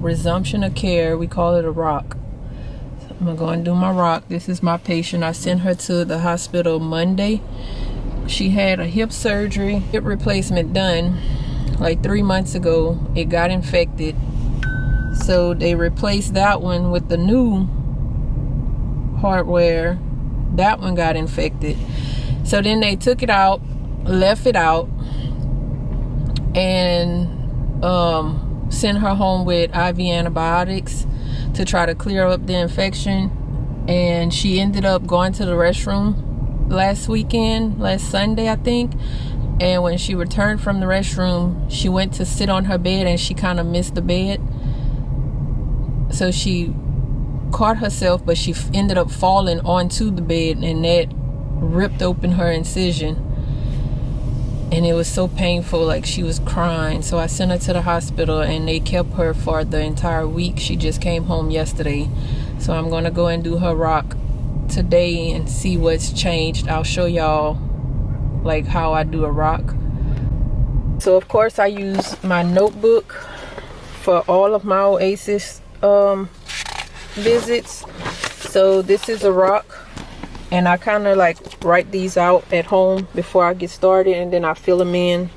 Resumption of care. We call it a rock. So I'm gonna go and do my rock. This is my patient. I sent her to the hospital Monday. She had a hip surgery, hip replacement done like 3 months ago. It got infected, so they replaced that one with the new hardware. That one got infected, so then they took it out, left it out, and sent her home with IV antibiotics to try to clear up the infection. And she ended up going to the restroom last Sunday I think, and when she returned from the restroom, she went to sit on her bed and she kind of missed the bed, so she caught herself, but she ended up falling onto the bed, and that ripped open her incision. And it was so painful, like she was crying. So I sent her to the hospital and they kept her for the entire week. She just came home yesterday. So I'm gonna go and do her rock today and see what's changed. I'll show y'all like how I do a rock. So of course I use my notebook for all of my OASIS visits. So this is a rock, and I kind of like write these out at home before I get started, and then I fill them in.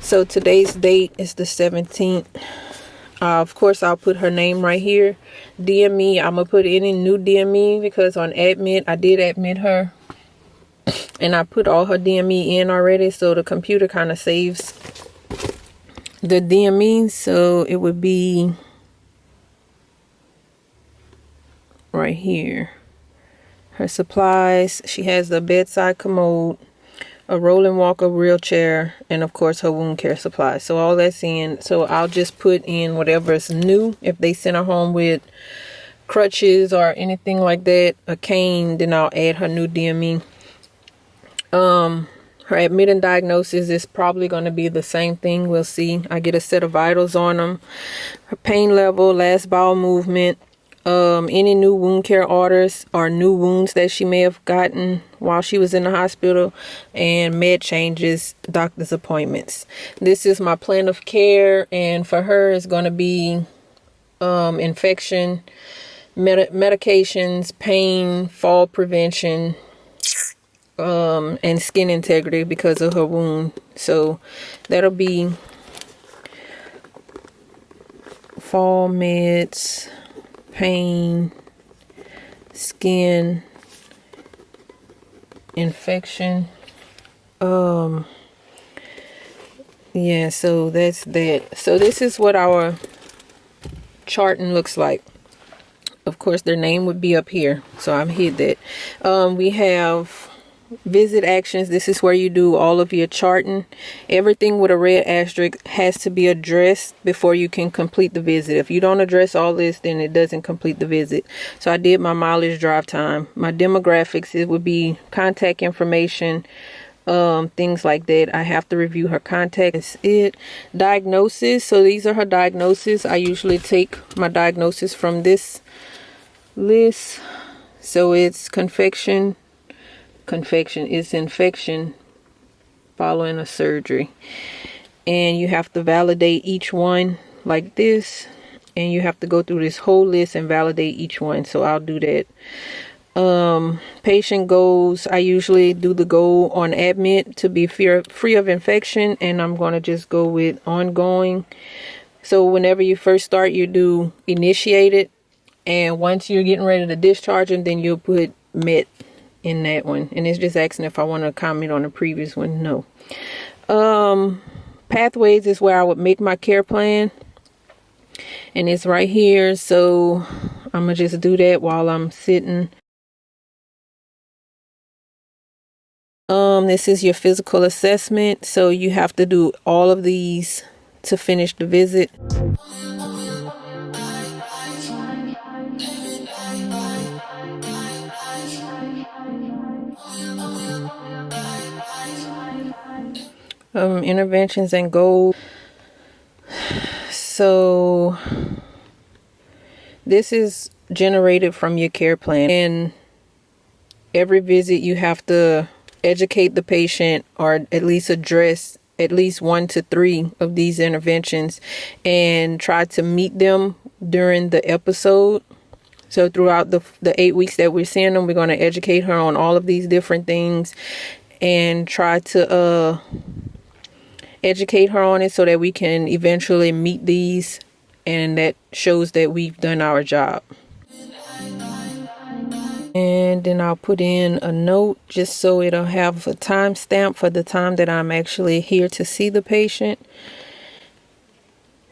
So today's date is the 17th. Of course, I'll put her name right here. DME, I'm going to put any new DME because on admit, I did admit her. And I put all her DME in already, so the computer kind of saves the DME. So it would be right here. Her supplies, she has a bedside commode, a rolling walker, wheelchair, and of course her wound care supplies. So all that's in. So I'll just put in whatever's new. If they send her home with crutches or anything like that, a cane, then I'll add her new DME. Her admit and diagnosis is probably going to be the same thing. We'll see. I get a set of vitals on them. Her pain level, last bowel movement, any new wound care orders or new wounds that she may have gotten while she was in the hospital, and med changes, doctor's appointments. This is my plan of care, and for her it's going to be infection, medications, pain, fall prevention, and skin integrity because of her wound. So that'll be fall meds, pain, skin, infection. Yeah, so that's that. So this is what our charting looks like. Of course, their name would be up here, so I've hid that. We have visit actions. This is where you do all of your charting. Everything with a red asterisk has to be addressed before you can complete the visit. If you don't address all this, then it doesn't complete the visit. So I did my mileage, drive time, my demographics. It would be contact information, things like that. I have to review her contact. That's it. Diagnosis. So these are her diagnoses. I usually take my diagnosis from this list. So it's confection is infection following a surgery, and you have to validate each one like this, and you have to go through this whole list and validate each one. So I'll do that. Patient goals, I usually do the goal on admit to be free of infection, and I'm going to just go with ongoing. So whenever you first start, you do initiated, and once you're getting ready to discharge them, then you'll put met in that one. And it's just asking if I want to comment on the previous one. No. Pathways is where I would make my care plan, and it's right here. So I'm gonna just do that while I'm sitting. This is your physical assessment, so you have to do all of these to finish the visit. Interventions and goals. So this is generated from your care plan, and every visit you have to educate the patient, or at least address at least 1 to 3 of these interventions, and try to meet them during the episode. So throughout the 8 weeks that we're seeing them, we're going to educate her on all of these different things and try to educate her on it so that we can eventually meet these, and that shows that we've done our job. And then I'll put in a note just so it'll have a timestamp for the time that I'm actually here to see the patient,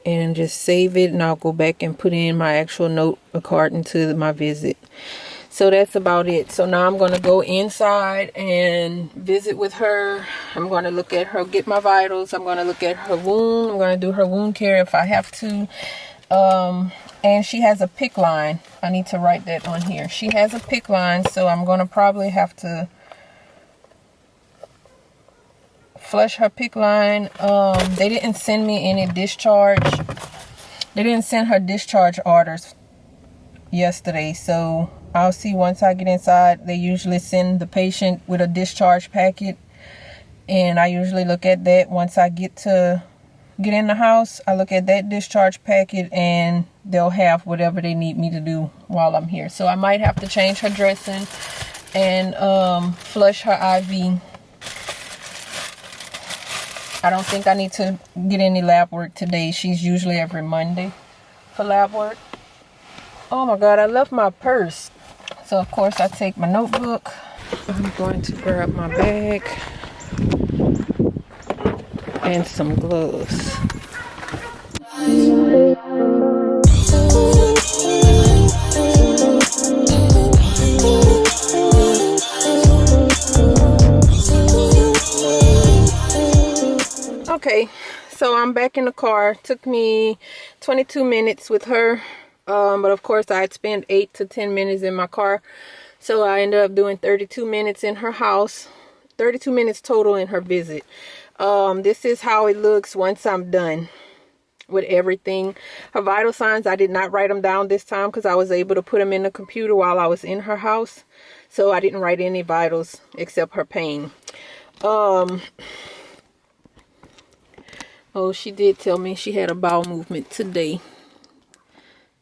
and just save it, and I'll go back and put in my actual note according to my visit. So that's about it. So now I'm going to go inside and visit with her. I'm going to look at her, get my vitals. I'm going to look at her wound. I'm going to do her wound care if I have to. And she has a PICC line. I need to write that on here. She has a PICC line, so I'm going to probably have to flush her PICC line. They didn't send me any discharge. They didn't send her discharge orders yesterday, so I'll see once I get inside. They usually send the patient with a discharge packet, and I usually look at that once I get in the house. I look at that discharge packet, and they'll have whatever they need me to do while I'm here. So I might have to change her dressing and flush her IV. I don't think I need to get any lab work today. She's usually every Monday for lab work. Oh my God, I left my purse. So of course I take my notebook. I'm going to grab my bag and some gloves. Okay, so I'm back in the car. It took me 22 minutes with her, but of course I'd spent 8 to 10 minutes in my car, so I ended up doing 32 minutes in her house, 32 minutes total in her visit. This is how it looks once I'm done with everything. Her vital signs, I did not write them down this time because I was able to put them in the computer while I was in her house, so I didn't write any vitals except her pain. Oh, she did tell me she had a bowel movement today,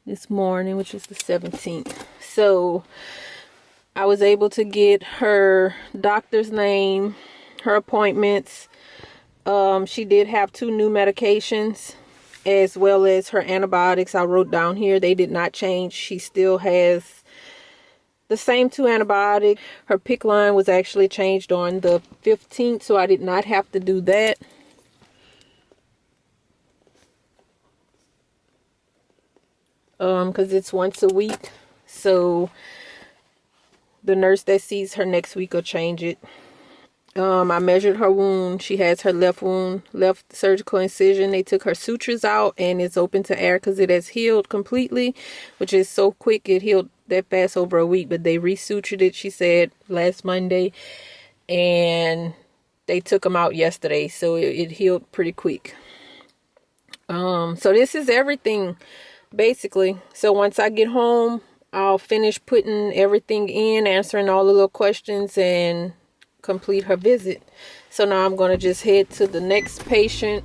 this morning, which is the 17th. So I was able to get her doctor's name, her appointments. She did have 2 new medications, as well as her antibiotics. I wrote down here, they did not change. She still has the same 2 antibiotics. Her PICC line was actually changed on the 15th, so I did not have to do that. Because it's once a week, so the nurse that sees her next week will change it. I measured her wound. She has her left wound, left surgical incision. They took her sutures out, and it's open to air because it has healed completely, which is so quick. It healed that fast, over a week, but they resutured it, she said, last Monday, and they took them out yesterday, so it healed pretty quick. So this is everything, basically. So once I get home, I'll finish putting everything in, answering all the little questions, and complete her visit. So now I'm going to just head to the next patient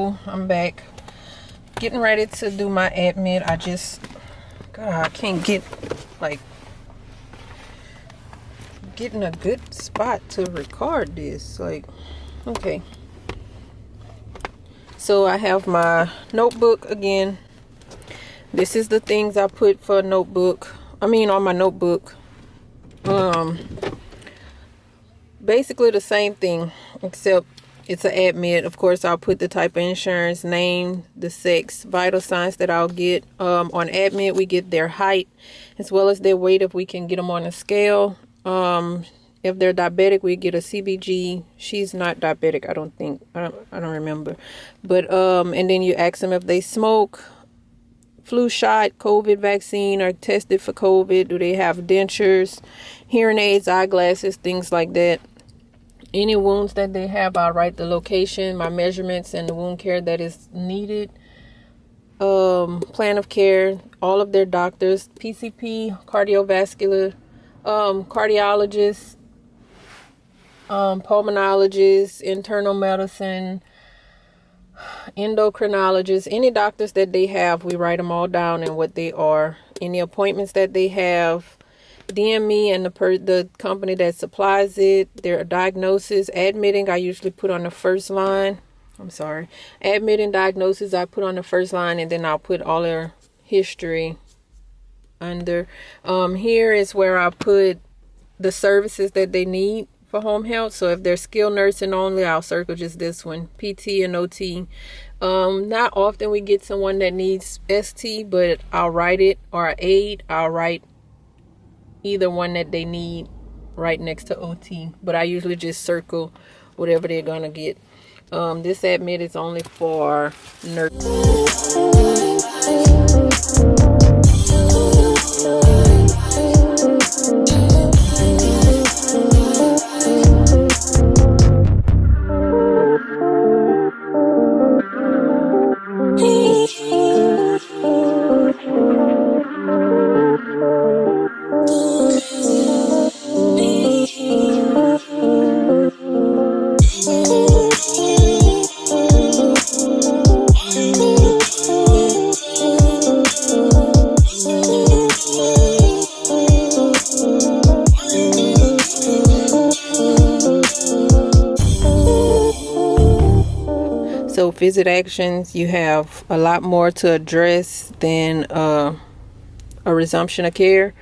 So I'm back, getting ready to do my admit. I can't get getting a good spot to record this. Okay. So I have my notebook again. This is the things I put for a notebook. On my notebook. Basically the same thing, except it's an admit. Of course, I'll put the type of insurance, name, the sex, vital signs that I'll get. On admit, we get their height as well as their weight if we can get them on a scale. If they're diabetic, we get a CBG. She's not diabetic, I don't think. I don't remember. But and then you ask them if they smoke, flu shot, COVID vaccine, or tested for COVID. Do they have dentures, hearing aids, eyeglasses, things like that. Any wounds that they have, I'll write the location, my measurements, and the wound care that is needed. Plan of care, all of their doctors, PCP, cardiovascular, cardiologist, pulmonologist, internal medicine, endocrinologist, any doctors that they have, we write them all down and what they are. Any appointments that they have, DM me and the company that supplies it, their diagnosis. Admitting, I usually put on the first line. Admitting, diagnosis, I put on the first line, and then I'll put all their history under. Here is where I put the services that they need for home health. So if they're skilled nursing only, I'll circle just this one, PT and OT. Not often we get someone that needs ST, but I'll write it, or aid, I'll write either one that they need right next to OT, but I usually just circle whatever they're gonna get. This admit is only for nurses. So visit actions, you have a lot more to address than a resumption of care,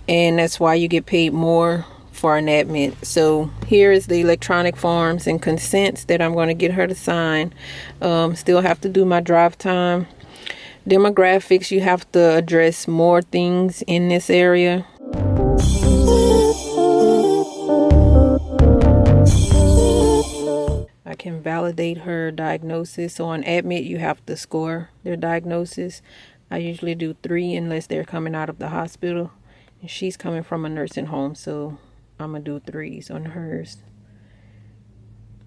and that's why you get paid more for an admit. So here is the electronic forms and consents that I'm going to get her to sign. Still have to do my drive time. Demographics, you have to address more things in this area. I can validate her diagnosis. So on admit, you have to score their diagnosis. I usually do 3 unless they're coming out of the hospital. And she's coming from a nursing home, so I'm going to do 3s on hers.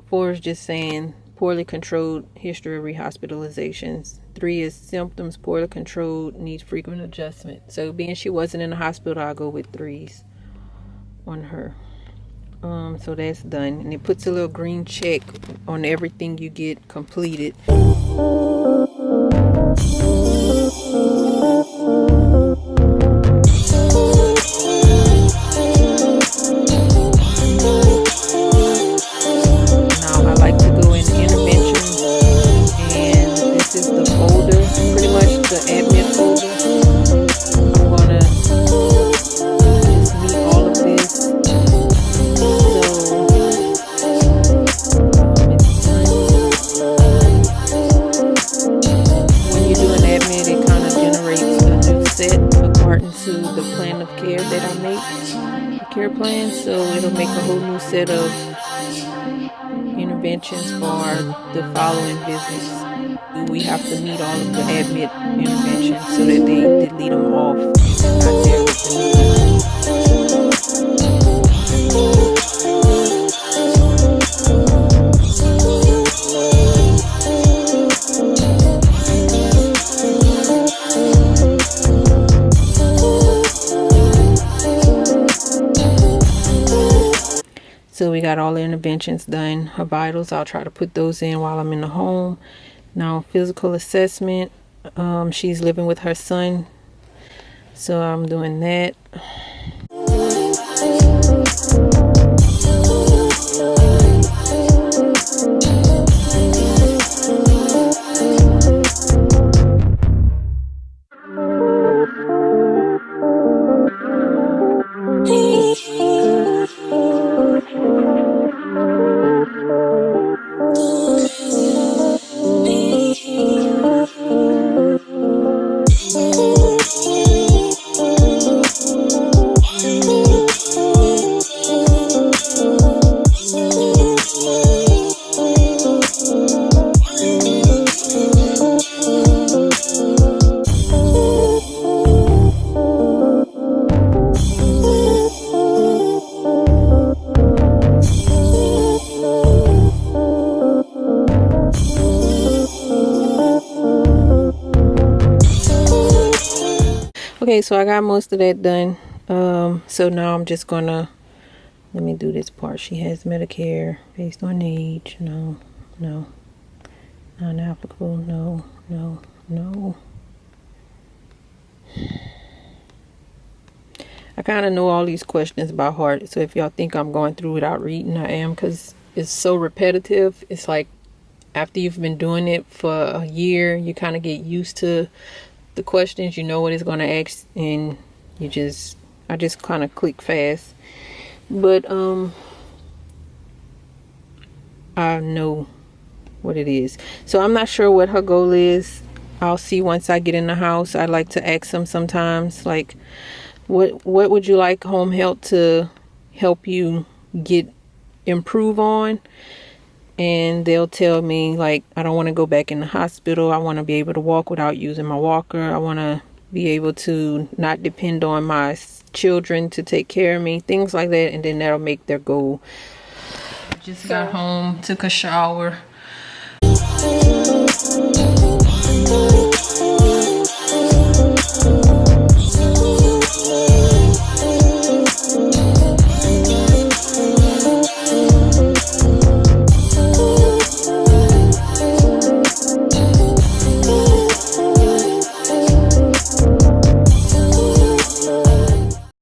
4 is just saying poorly controlled history of rehospitalizations. 3 is symptoms poorly controlled, needs frequent adjustment. So being she wasn't in the hospital, I'll go with 3s on her. So that's done, and it puts a little green check on everything you get completed. Plan, so it'll make a whole new set of interventions for the following visits. We have to meet all of the admit interventions so that they delete them off if they're not there with the So we got all the interventions done. Her vitals, I'll try to put those in while I'm in the home. Now, physical assessment. She's living with her son, so I'm doing that. Okay, so I got most of that done. So now I'm just gonna, let me do this part. She has Medicare based on age. No, no. Non-applicable. No, no, no. I kind of know all these questions by heart. So if y'all think I'm going through without reading, I am, because it's so repetitive. It's like after you've been doing it for a year, you kind of get used to the questions. You know what it's going to ask, and I just kind of click fast. But I know what it is. So I'm not sure what her goal is. I'll see once I get in the house. I like to ask them sometimes, like, what would you like home health to help you improve on? And they'll tell me, like, I don't want to go back in the hospital. I want to be able to walk without using my walker. I want to be able to not depend on my children to take care of me, things like that. And then that'll make their goal. Just got home, took a shower.